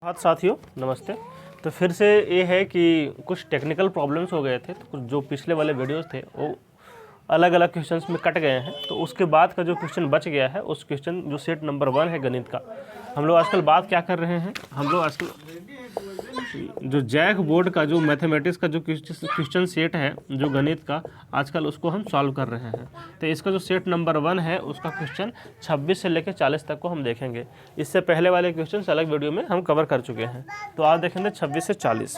हाँ साथियों नमस्ते। तो फिर से ये है कि कुछ टेक्निकल प्रॉब्लम्स हो गए थे, तो कुछ जो पिछले वाले वीडियोस थे वो अलग अलग क्वेश्चंस में कट गए हैं। तो उसके बाद का जो क्वेश्चन बच गया है उस क्वेश्चन जो सेट नंबर 1 है गणित का, हम लोग आजकल बात क्या कर रहे हैं, हम लोग आजकल जो जैक बोर्ड का जो मैथमेटिक्स का जो क्वेश्चन सेट है जो गणित का, आजकल उसको हम सॉल्व कर रहे हैं। तो इसका जो सेट नंबर 1 है उसका क्वेश्चन 26 से लेकर 40 तक को हम देखेंगे। इससे पहले वाले क्वेश्चन अलग वीडियो में हम कवर कर चुके हैं। तो आज देखेंगे 26 से 40।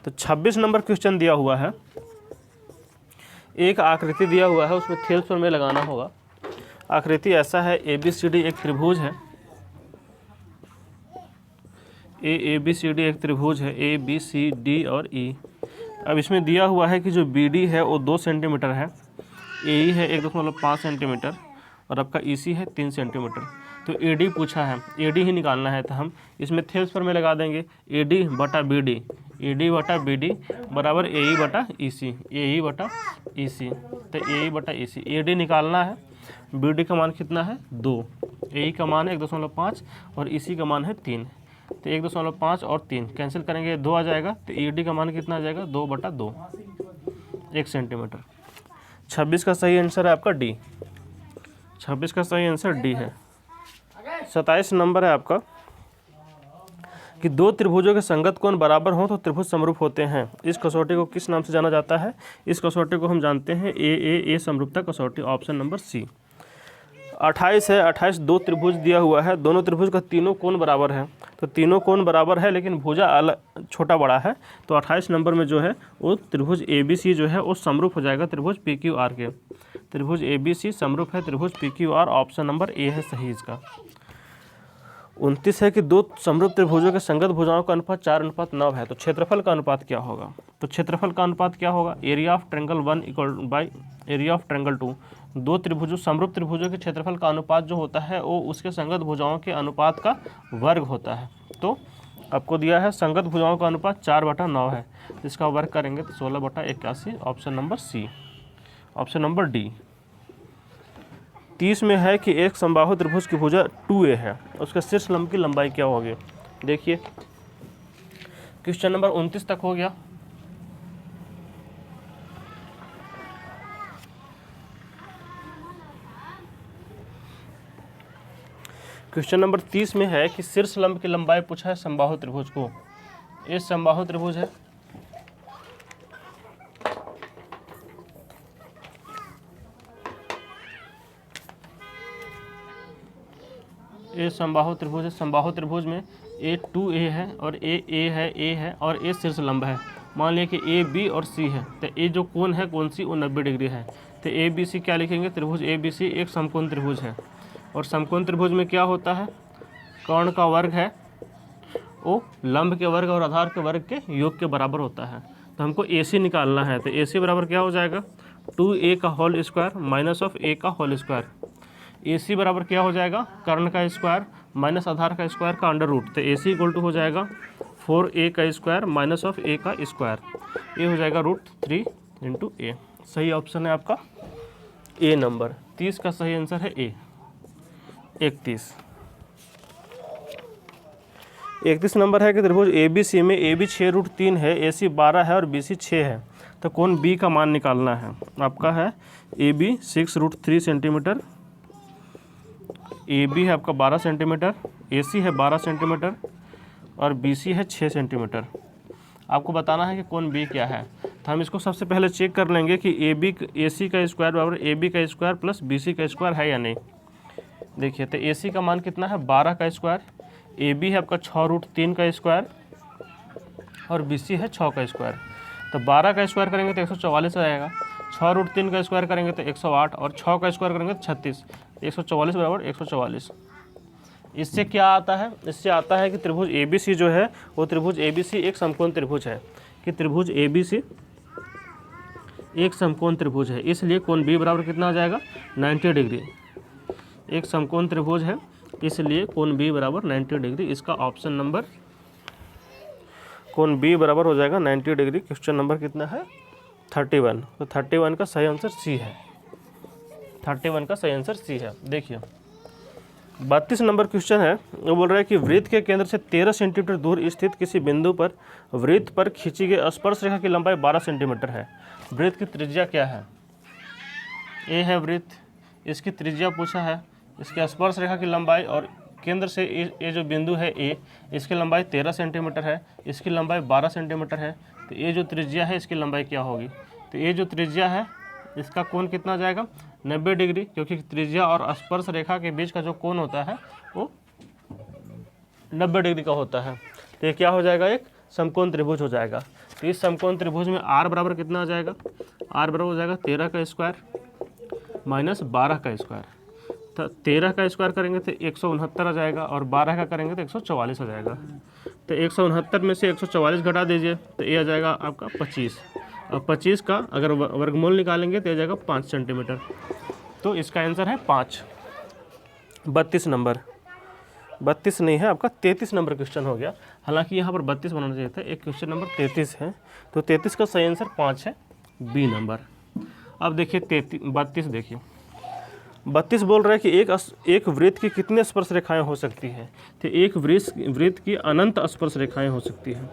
तो 26 नंबर क्वेश्चन दिया हुआ है, एक आकृति दिया हुआ है, उसमें थेल्स पर में लगाना होगा। आकृति ऐसा है, ABCD एक त्रिभुज है, ABCD एक त्रिभुज है, ABCD और E। अब इसमें दिया हुआ है कि जो BD है वो 2 सेंटीमीटर है, AE है 1.5 सेंटीमीटर और आपका EC है 3 सेंटीमीटर। तो AD पूछा है, AD ही निकालना है। तो हम इसमें थेल्स पर में लगा देंगे, AD बटा BD बराबर AE बटा EC, AE बटा EC। तो AE बटा EC, AD निकालना है, BD का मान कितना है 2, AE का मान है 1.5 और EC का मान है 3। तो 1.5 और 3 कैंसिल करेंगे 2 आ जाएगा। तो ED का मान कितना आ जाएगा 2 बटा 2, 1 सेंटीमीटर। 26 का सही आंसर है आपका D। 26 का सही आंसर D है। 27 नंबर है आपका कि दो त्रिभुजों के संगत कोण बराबर हों तो त्रिभुज समरूप होते हैं। इस कसौटी को किस नाम से जाना जाता है? इस कसौटी को हम जानते हैं ए समरूपता कसौटी, ऑप्शन नंबर C। 28 है, 28 दो त्रिभुज दिया हुआ है, दोनों त्रिभुज का तीनों कोण बराबर है। तो तीनों कोण बराबर है लेकिन भुजा अलग छोटा बड़ा है। तो 28 नंबर में जो है वो त्रिभुज ABC जो है वो समरूप हो जाएगा त्रिभुज PQR के। त्रिभुज ABC समरूप है त्रिभुज PQR, ऑप्शन नंबर A है सही इसका। 29 है कि दो समरूप त्रिभुजों के संगत भुजाओं का अनुपात 4:9 है। तो क्षेत्रफल का अनुपात क्या होगा? तो क्षेत्रफल का अनुपात क्या होगा? Area of triangle 1 equal by area of triangle 2। दो त्रिभुजों समरूप त्रिभुजों के क्षेत्रफल का अनुपात जो होता है वो उसके संगत भुजाओं के अनुपात का वर्ग होता है। तो आपको दिया है संगत भुजाओं का अनुपात 4/9 है, जिसका वर्ग करेंगे तो 16/81, option number C। Option number D। 30 में है कि एक समबाहु त्रिभुज की भुजा 2A है, उसके शीर्ष लंब की लंबाई क्या होगी? देखिए क्वेश्चन नंबर 29 तक हो गया। क्वेश्चन नंबर 30 में है कि शीर्ष लंब की लंबाई पूछा है समबाहु त्रिभुज को। ये समबाहु त्रिभुज है, ये समबाहु त्रिभुज है। समबाहु त्रिभुज में A 2A है और A है और A शीर्ष लंब है। मान लिया कि A B और C है, तो A जो कोण है कौन सी वो 90 डिग्री है। तो ABC क्या लिखेंगे? त्रिभुज ABC एक समकोण त्रिभुज है और समकोण त्रिभुज में क्या होता है? कर्ण का वर्ग है वो लंब के वर्ग और आधार के वर्ग के योग के बराबर होता है। तो हमको AC निकालना है। तो AC बराबर क्या हो जाएगा? 2A का whole square minus of A का होल स्क्वायर। AC बराबर क्या हो जाएगा? कर्ण का स्क्वायर माइनस आधार का स्क्वायर का अंडर रूट। तो AC इक्वल टू हो जाएगा 4A का स्क्वायर माइनस ऑफ A का स्क्वायर। ये हो जाएगा √3 इंटू A। सही ऑप्शन है आपका A नंबर। 30 का सही आंसर है A। 31 नंबर है कि त्रिभुज ABC में AB 6√3 है, AC 12 है और BC 6 है। तो कोण B का मान निकालना है। आपका है AB 6√3 सेंटीमीटर, AB है आपका 12 सेंटीमीटर, AC है 12 सेंटीमीटर और BC है 6 सेंटीमीटर। आपको बताना है कि कोण B क्या है। तो हम इसको सबसे पहले चेक कर लेंगे कि AC का स्क्वायर बराबर AB का स्क्वायर प्लस BC का स्क्वायर है या नहीं। देखिए तो AC का मान कितना है? 12 का स्क्वायर, AB है आपका 6√3 का स्क्वायर और BC है 6 का स्क्वायर। तो 12 का स्क्वायर करेंगे तो 144 आ जाएगा, 6√3 का स्क्वायर करेंगे तो 108 और 6 का स्क्वायर करेंगे तो 36। 144 बराबर 144। इससे क्या आता है? इससे आता है कि त्रिभुज ABC जो है वो त्रिभुज ABC एक समकोण त्रिभुज है, कि त्रिभुज ABC एक समकोण त्रिभुज है। इसलिए कोण B बराबर कितना आ जाएगा? 90 डिग्री। एक समकोण त्रिभुज है इसलिए कोण B बराबर 90 डिग्री। इसका ऑप्शन नंबर कोण B बराबर हो जाएगा 90 डिग्री। क्वेश्चन नंबर कितना है? 31। तो 31 का सही आंसर C है। 31 का सही आंसर C है। देखिए 32 नंबर क्वेश्चन है, वो बोल रहा है कि वृत्त के केंद्र से 13 सेंटीमीटर दूर स्थित किसी बिंदु पर वृत्त पर खींची गई स्पर्श रेखा की लंबाई 12 सेंटीमीटर है। वृत्त की त्रिज्या क्या है? ए है वृत्त, इसकी त्रिज्या पूछा है, इसके स्पर्श रेखा की लंबाई और केंद्र से ये जो बिंदु है ए, इसकी लंबाई 13 सेंटीमीटर है, इसकी लंबाई 12 सेंटीमीटर है। तो ये जो त्रिज्या है इसकी लंबाई क्या होगी? तो ये जो त्रिज्या है इसका कोण कितना जाएगा? 90 डिग्री, क्योंकि त्रिज्या और स्पर्श रेखा के बीच का जो कोण होता है वो 90 डिग्री का होता है। तो ये क्या हो जाएगा? एक समकोण त्रिभुज हो जाएगा। तो इस समकोण त्रिभुज में r बराबर कितना आ जाएगा? r बराबर हो जाएगा 13 का स्क्वायर माइनस 12 का स्क्वायर। तो 13 का स्क्वायर करेंगे तो 169 आ जाएगा और 12 का करेंगे तो 144 आ जाएगा। तो 169 में से 144 घटा दीजिए तो ये आ जाएगा आपका 25, और 25 का अगर वर्गमूल निकालेंगे तो ये आ जाएगा 5 सेंटीमीटर। तो इसका आंसर है 5। 32 नंबर, 32 नहीं है आपका 33 नंबर क्वेश्चन हो गया। हालांकि यहाँ पर 32 बनाना चाहिए था, एक क्वेश्चन नंबर 33 है। तो 33 का सही आंसर 5 है, बी नंबर। अब देखिए 32 देखिए, 32 बोल रहा है कि एक वृत्त की कितने स्पर्श रेखाएं हो सकती हैं? तो एक वृत्त की अनंत स्पर्श रेखाएं हो सकती हैं।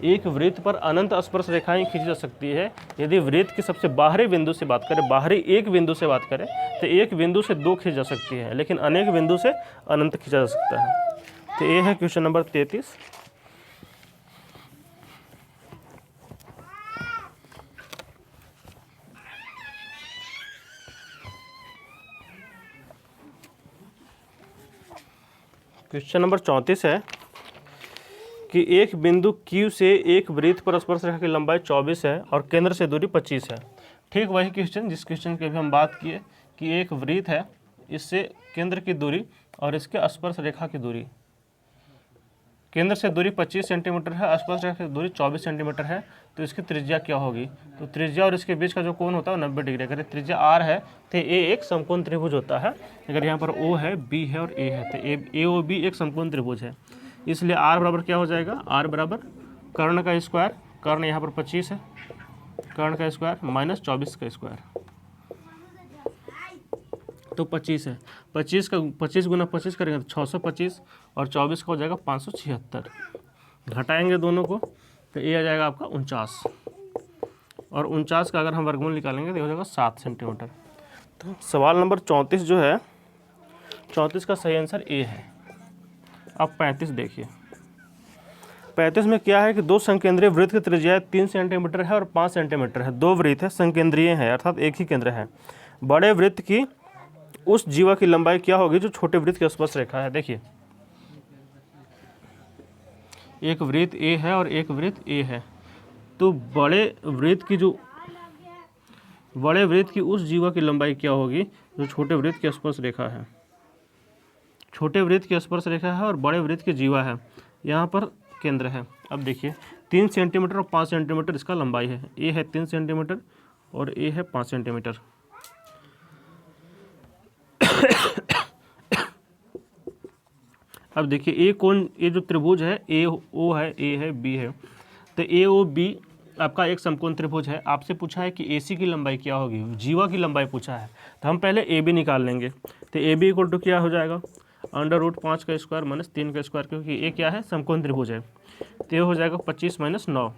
एक वृत्त पर अनंत स्पर्श रेखाएं खींची जा सकती है। यदि वृत्त की सबसे बाहरी बिंदु से बात करें, बाहरी एक बिंदु से बात करें, तो एक बिंदु से 2 खींच जा सकती है, लेकिन अनेक बिंदु से अनंत खींचा जा सकता है। तो ये है क्वेश्चन नंबर 33। क्वेश्चन नंबर 34 है कि एक बिंदु Q से एक वृत्त पर स्पर्श रेखा की लंबाई 24 है और केंद्र से दूरी 25 है। ठीक वही क्वेश्चन जिस क्वेश्चन की अभी हम बात किए कि एक वृत्त है, इससे केंद्र की दूरी और इसके स्पर्श रेखा की दूरी, केंद्र से दूरी 25 सेंटीमीटर है, स्पर्श रेखा की दूरी 24 सेंटीमीटर है। तो इसकी त्रिज्या क्या होगी? तो त्रिज्या और इसके बीच का जो कोण होता है वो 90 डिग्री। अगर त्रिज्या r है तो ये एक समकोण त्रिभुज होता है। अगर यहाँ पर O है, B है और A है तो AOB एक समकोण त्रिभुज है। इसलिए r बराबर क्या हो जाएगा? r बराबर कर्ण का स्क्वायर, कर्ण यहाँ पर 25 है, कर्ण का स्क्वायर माइनस 24 का स्क्वायर, तो 25 है। 25 का 25 गुना 25 करेंगे तो 625 और 24 का हो जाएगा 576। घटाएंगे दोनों को तो ये आ जाएगा आपका 49, और 49 का अगर हम वर्गमूल निकालेंगे तो ये हो जाएगा 7 सेंटीमीटर। तो सवाल नंबर 34 जो है, 34 का सही आंसर ए है। अब 35 देखिए, 35 में क्या है कि दो संकेंद्रीय वृत्त की त्रिज्या 3 सेंटीमीटर है और 5 सेंटीमीटर है। दो वृत्त है, संकेंद्रीय है अर्थात एक ही केंद्र है। बड़े वृत्त की उस जीवा की लंबाई क्या होगी जो छोटे वृत्त की स्पर्श रेखा है? देखिए एक वृत्त ए है और एक वृत्त ए है, तो बड़े वृत्त की उस जीवा की लंबाई क्या होगी जो छोटे वृत्त की स्पर्श रेखा है? छोटे वृत्त की स्पर्श रेखा है और बड़े वृत्त की जीवा है, यहाँ पर केंद्र है। अब देखिए 3 सेंटीमीटर और 5 सेंटीमीटर इसका लंबाई है। ए है 3 सेंटीमीटर और ए है 5 सेंटीमीटर। अब देखिए ए कोण, ये जो त्रिभुज है ए ओ है, ए है, बी है, तो ए ओ बी आपका एक समकोण त्रिभुज है। आपसे पूछा है कि ए सी की लंबाई क्या होगी, जीवा की लंबाई पूछा है, तो हम पहले ए बी निकाल लेंगे। तो ए बी इक्वल टू क्या हो जाएगा? √5 का स्क्वायर माइनस 3 का स्क्वायर, क्योंकि ए क्या है? समकोण त्रिभुज है। तो ये हो जाएगा 25 माइनस 9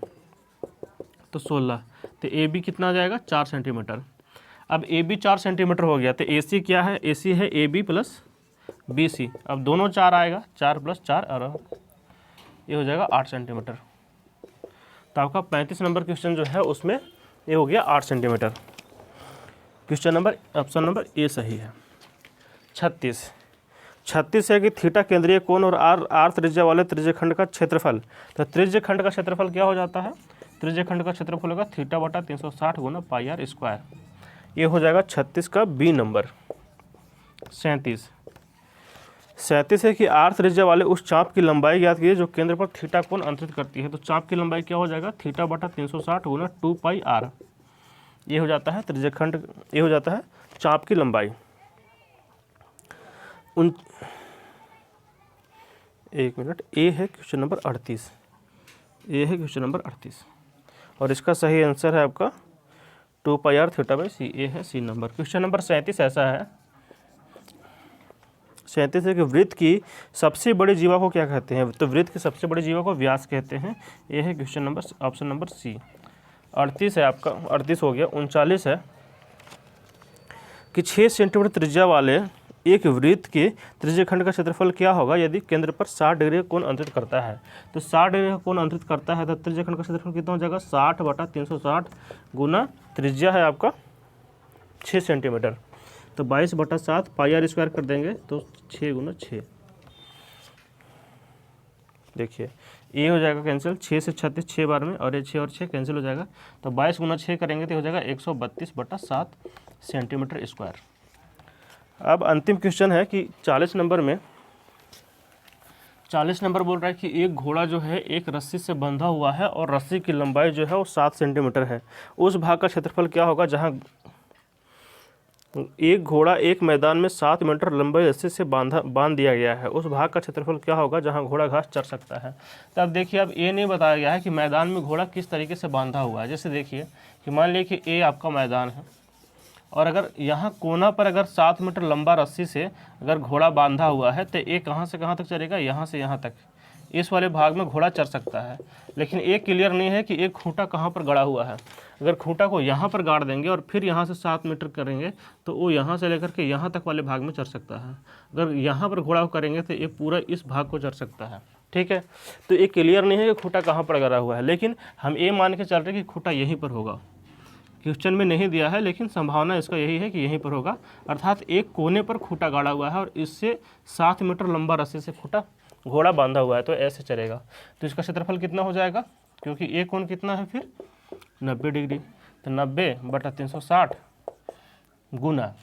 तो 16। तो ए बी कितना आ जाएगा? 4 सेंटीमीटर। अब ए बी 4 सेंटीमीटर हो गया, तो ए सी क्या है? ए सी है A B plus B C. अब दोनों 4 आएगा, 4 + 4 और ये हो जाएगा 8 सेंटीमीटर। तो आपका 35 नंबर क्वेश्चन जो है उसमें ये हो गया 8 centimetre. Question number option number A सही है। 36 है कि थीटा केंद्रीय कोण और आर त्रिज्या वाले त्रिज्यखंड का क्षेत्रफल। तो त्रिज्यखंड का क्षेत्रफल क्या हो जाता है? त्रिज्यखंड का क्षेत्रफल होगा θ/360 गुना πr²। ये हो जाएगा 36 का बी नंबर। 37 है कि आर त्रिज्या वाले उस चाप की लंबाई ज्ञात कीजिए जो केंद्र पर थीटा कोण अंतरित करती है। तो चाप की लंबाई क्या हो जाएगा? θ/360 गुना 2πr। ये हो जाता है त्रिज्यखंड, ये हो जाता है चाप की लंबाई। एक मिनट, ए है क्वेश्चन नंबर 38, ए है क्वेश्चन नंबर 38 और इसका सही आंसर है आपका 2πr θ/c। ए है सी नंबर। क्वेश्चन नंबर 37 ऐसा है 37 है कि वृत्त की सबसे बड़ी जीवा को क्या कहते हैं? तो वृत्त की सबसे बड़ी जीवा को व्यास कहते हैं। ये है question number option number C. 38 है आपका, 38 हो गया। 39 है कि 6 सेंटीमीटर त्रिज्या वाले एक वृत्त के त्रिज्यखंड का क्षेत्रफल क्या होगा यदि केंद्र पर 60 डिग्री का कोण अंतरित करता है? तो 60 डिग्री का कोण अंतरित करता है तो त्रिज्यखंड का क्षेत्रफल कितना हो जाएगा? 60/360 गुना त्रिज्या है आपका 6 सेंटीमीटर, तो 22/7 पाई आर स्क्वायर कर देंगे तो 6 गुना 6। देखिए ये हो जाएगा कैंसिल, 6 से 36 6 बार में, और ये 6 और 6 कैंसिल हो जाएगा, तो 22 गुना 6 करेंगे तो हो जाएगा 132/7 सेंटीमीटर स्क्वायर। अब अंतिम क्वेश्चन है कि 40 नंबर में, 40 नंबर बोल रहा है कि एक घोड़ा जो है एक रस्सी से बंधा हुआ है और रस्सी की लंबाई जो है वो 7 सेंटीमीटर है। उस भाग का क्षेत्रफल क्या होगा जहाँ एक घोड़ा एक मैदान में 7 मीटर लंबी रस्सी से बांध दिया गया है? उस भाग का क्षेत्रफल क्या होगा जहां घोड़ा घास चर सकता है? तो अब देखिए, अब ये नहीं बताया गया है कि मैदान में घोड़ा किस तरीके से बांधा हुआ है। जैसे देखिए कि मान लीजिए कि ये आपका मैदान है और अगर यहाँ कोना पर अगर 7 मीटर लंबा रस्सी से अगर घोड़ा बांधा हुआ है तो ये कहाँ से कहाँ तक चलेगा? यहाँ से यहाँ तक, इस वाले भाग में घोड़ा चर सकता है। लेकिन एक क्लियर नहीं है कि एक खूंटा कहाँ पर गड़ा हुआ है। अगर खूंटा को यहाँ पर गाड़ देंगे और फिर यहाँ से 7 मीटर करेंगे तो वो यहाँ से लेकर के यहाँ तक वाले भाग में चढ़ सकता है। अगर यहाँ पर घोड़ा को करेंगे तो ये पूरा इस भाग को चढ़ सकता है। ठीक है, तो ये क्लियर नहीं है कि खूंटा कहाँ पर गड़ा हुआ है, लेकिन हम ये मान के चल रहे हैं कि खूंटा यहीं पर होगा। क्वेश्चन में नहीं दिया है लेकिन संभावना इसका यही है कि यहीं पर होगा, अर्थात एक कोने पर खूंटा गाड़ा हुआ है और इससे 7 मीटर लंबा रस्सी से खूंटा घोड़ा बांधा हुआ है, तो ऐसे चलेगा। तो इसका क्षेत्रफल कितना हो जाएगा? क्योंकि एक कोण कितना है फिर 90 डिग्री, तो 90/360 गुना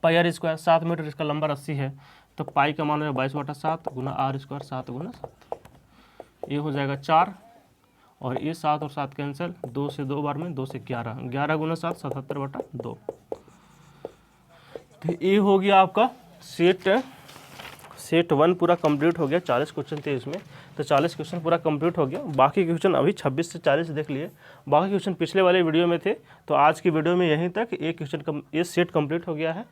पाई आर स्क्वायर, 7 मीटर इसका लंबा रस्सी है तो पाई का मान है 22/7 गुना आर स्क्वायर 7 गुना 7, ये हो जाएगा 4, और ये 7 और 7 कैंसिल, 2 से 2 बार में 2 से 11, 11 गुना 7 77/2। तो ये हो गया आपका सेट 1 पूरा कंप्लीट हो गया। 40 क्वेश्चन थे इसमें, तो 40 क्वेश्चन पूरा कंप्लीट हो गया। बाकी क्वेश्चन अभी 26 से 40 देख लिए, बाकी क्वेश्चन पिछले वाले वीडियो में थे। तो आज की वीडियो में यहीं तक एक क्वेश्चन ये सेट कंप्लीट हो गया है।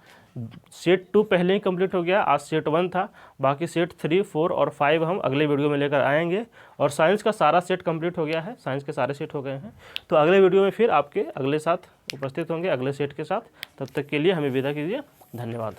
सेट 2 पहले ही कंप्लीट हो गया, आज सेट 1 था। बाकी सेट 3, 4 और 5 हम अगले वीडियो में लेकर आएंगे। और साइंस का सारा सेट कंप्लीट हो गया है, साइंस के सारे सेट हो गए हैं। तो अगले वीडियो में फिर आपके अगले साथ उपस्थित होंगे, अगले सेट के साथ। तब तक के लिए हमें विदा कीजिए, धन्यवाद।